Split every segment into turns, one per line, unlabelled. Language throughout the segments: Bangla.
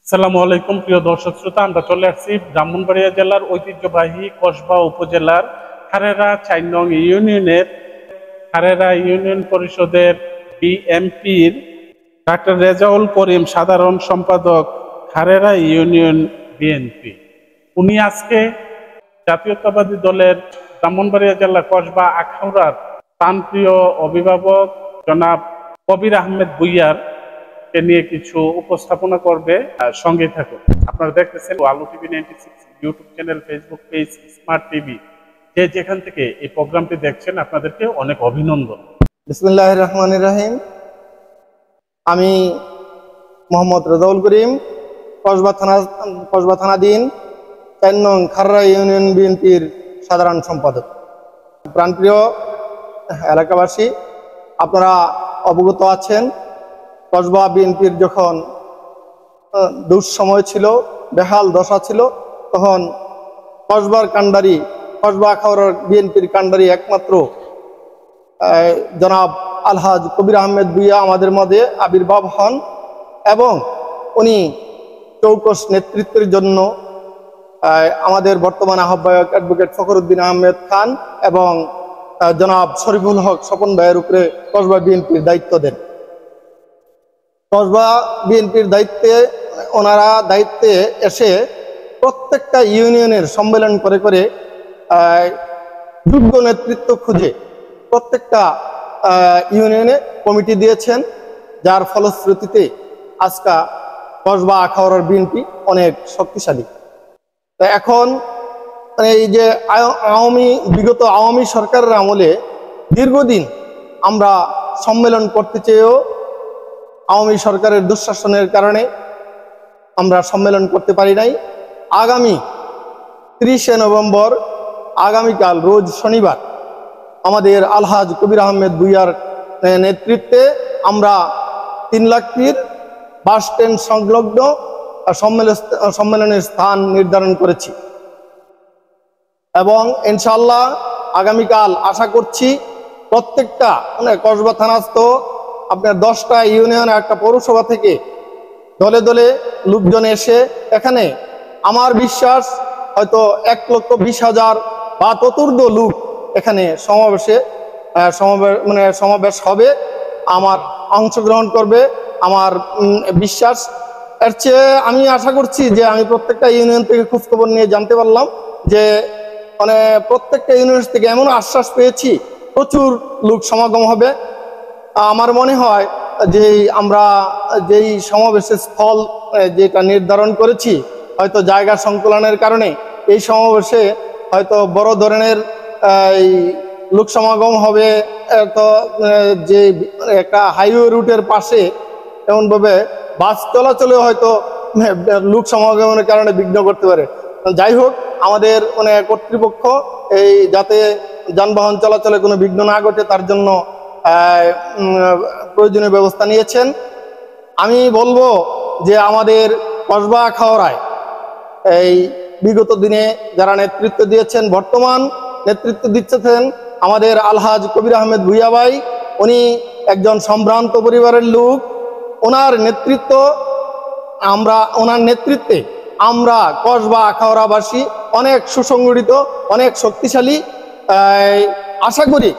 আসসালামু আলাইকুম প্রিয় দর্শক শ্রোতা, আমরা চলে আসছি ব্রাহ্মণবাড়িয়া জেলার ঐতিহ্যবাহী কসবা উপজেলার খারেরা ৪ নং ইউনিয়নের খারেরা ইউনিয়ন পরিষদের বিএমপির ডাক্তার রেজাউল করিম সাধারণ সম্পাদক, খারেরা ইউনিয়ন বিএনপি। উনি আজকে জাতীয়তাবাদী দলের ব্রাহ্মণবাড়িয়া জেলা কসবা আখাউড়ার প্রাণপ্রিয় অভিভাবক জনাব কবির আহমেদ ভূঁইয়ার নিয়ে কিছু উপস্থাপনা করবে। সঙ্গে থাকুন। আপনারা দেখতেছেন আলো TV 96 YouTube channel, Facebook page, smart TV, যে যেখান থেকে এই প্রোগ্রামটি দেখছেন আপনাদেরকে অনেক অভিনন্দন।
বিসমিল্লাহির রহমানির রহিম। আমি মোহাম্মদ রেজাউল করিম, কসবা থানাধীন ৪ নং খারেরা ইউনিয়ন বিএনপির সাধারণ সম্পাদক। প্রাণপ্রিয় এলাকাবাসী, আপনারা অবগত আছেন, কসবা বিএনপির যখন দুঃসময় ছিল, বেহাল দশা ছিল, তখন কসবা আখাউড়ার বিএনপির কাণ্ডারি একমাত্র জনাব আলহাজ কবির আহমেদ ভূঁইয়া আমাদের মধ্যে আবির্ভাব হন এবং উনি চৌকস নেতৃত্বের জন্য আমাদের বর্তমান আহ্বায়ক অ্যাডভোকেট ফখরুদ্দিন আহমেদ খান এবং জনাব শরীফুল হক স্বপন ভাইয়ের উপরে কসবা বিএনপির দায়িত্ব দেন। কসবা বিএনপির ওনারা দায়িত্বে এসে প্রত্যেকটা ইউনিয়নের সম্মেলন করে করে যোগ্য নেতৃত্ব খুঁজে প্রত্যেকটা ইউনিয়নে কমিটি দিয়েছেন, যার ফলশ্রুতিতে আজকে কসবা আখাউড়ার বিএনপি অনেক শক্তিশালী। তা এখন এই যে বিগত আওয়ামী সরকারের আমলে দীর্ঘদিন আমরা সম্মেলন করতে চেয়েও আওয়ামী সরকারের দুঃশাসনের কারণে আমরা সম্মেলন করতে পারি নাই। আগামী 30শে নভেম্বর, আগামীকাল রোজ শনিবার, আমাদের আলহাজ কবির আহমেদ ভূঁইয়ার নেতৃত্বে আমরা 3 লাখ পীর বাস স্ট্যান্ড সংলগ্ন সম্মেলনের স্থান নির্ধারণ করেছি এবং ইনশাআল্লাহ আগামীকাল আশা করছি প্রত্যেকটা কসবা থানাস্থ আপনার 10টা ইউনিয়ন, একটা পৌরসভা থেকে দলে দলে লোকজন এসে এখানে, আমার বিশ্বাস হয়তো 1,20,000 বা ততোর্ধ্ব লোক এখানে সমাবেশ হবে, আমার অংশগ্রহণ করবে। আমার বিশ্বাস, এর চেয়ে আমি আশা করছি যে আমি প্রত্যেকটা ইউনিয়ন থেকে খোঁজখবর নিয়ে জানতে পারলাম যে প্রত্যেকটা ইউনিয়ন থেকে এমন আশ্বাস পেয়েছি প্রচুর লোক সমাগম হবে। আমার মনে হয় যে আমরা যেই সমাবেশের স্থল যেটা নির্ধারণ করেছি, হয়তো জায়গা সংকুলনের কারণে এই সমাবেশে হয়তো বড় ধরনের এই লোক সমাগম হবে। তো যে একটা হাইওয়ে রুটের পাশে এমনভাবে বাস চলাচলে হয়তো লোক সমাগমের কারণে বিঘ্ন করতে পারে। যাই হোক, আমাদের কর্তৃপক্ষ এই যাতে যানবাহন চলাচলে কোনো বিঘ্ন না ঘটে তার জন্য প্রয়োজনীয় ব্যবস্থা নিয়েছেন। আমি বলবো যে আমাদের কসবা আখাউড়ায় এই বিগত দিনে যারা নেতৃত্ব দিয়েছেন, বর্তমান নেতৃত্ব দিচ্ছেন আমাদের আলহাজ কবির আহমেদ ভূঁইয়া ভাই। উনি একজন সম্ভ্রান্ত পরিবারের লোক। ওনার নেতৃত্বে আমরা কসবা আখাউড়াবাসী অনেক সুসংগঠিত, অনেক শক্তিশালী। আশা করি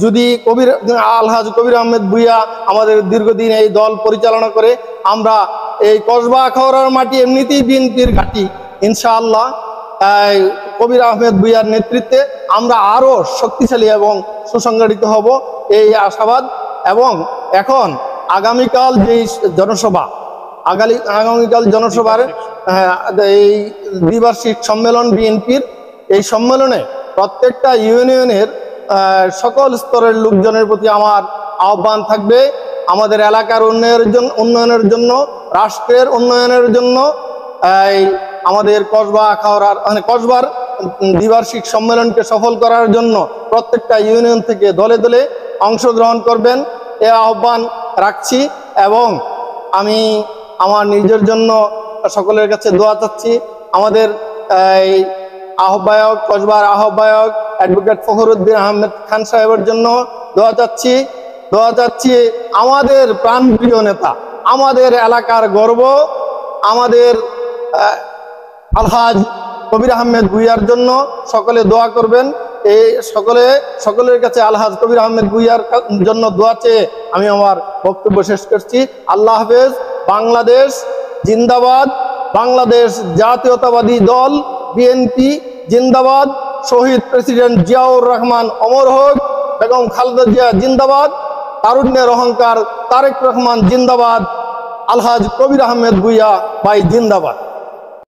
যদি আলহাজ কবির আহমেদ ভূঁইয়া আমাদের দীর্ঘদিন এই দল পরিচালনা করে, আমরা এই কসবা আখাউড়ার মাটি এমনিতেই বিএনপির ঘাঁটি, ইনশাআল্লাহ কবির আহমেদ ভূঁইয়ার নেতৃত্বে আমরা আরো শক্তিশালী এবং সুসংগঠিত হব, এই আশাবাদ। এবং এখন আগামীকাল যেই জনসভার এই দ্বিবার্ষিক সম্মেলন বিএনপির, এই সম্মেলনে প্রত্যেকটা ইউনিয়নের সকল স্তরের লোকজনের প্রতি আমার আহ্বান থাকবে, আমাদের এলাকার উন্নয়নের জন্য, রাষ্ট্রের উন্নয়নের জন্য আমাদের কসবা আখাউড়ার কসবার দ্বিবার্ষিক সম্মেলনকে সফল করার জন্য প্রত্যেকটা ইউনিয়ন থেকে দলে দলে অংশগ্রহণ করবেন, এ আহ্বান রাখছি। এবং আমি আমার নিজের জন্য সকলের কাছে দোয়া চাচ্ছি। আমাদের কসবার আহ্বায়ক অ্যাডভোকেট ফখরুদ্দিন আহমেদ খান সাহেবের জন্য দোয়া চাচ্ছি। আমাদের প্রাণপ্রিয় নেতা, আমাদের এলাকার গর্ব আমাদের আলহাজ কবির আহমেদ ভূঁইয়ার জন্য সকলে দোয়া করবেন। এই সকলের কাছে আলহাজ কবির আহমেদ ভূঁইয়ার জন্য দোয়া চেয়ে আমি আমার বক্তব্য শেষ করছি। আল্লাহ হাফেজ। বাংলাদেশ জিন্দাবাদ। বাংলাদেশ জাতীয়তাবাদী দল বিএনপি জিন্দাবাদ। শহীদ প্রেসিডেন্ট জিয়াউর রহমান অমর হোক। বেগম খালেদা জিয়া জিন্দাবাদ। তারুণ্যের অহংকার তারেক রহমান জিন্দাবাদ। আলহাজ কবির আহমেদ ভূঁইয়া ভাই জিন্দাবাদ।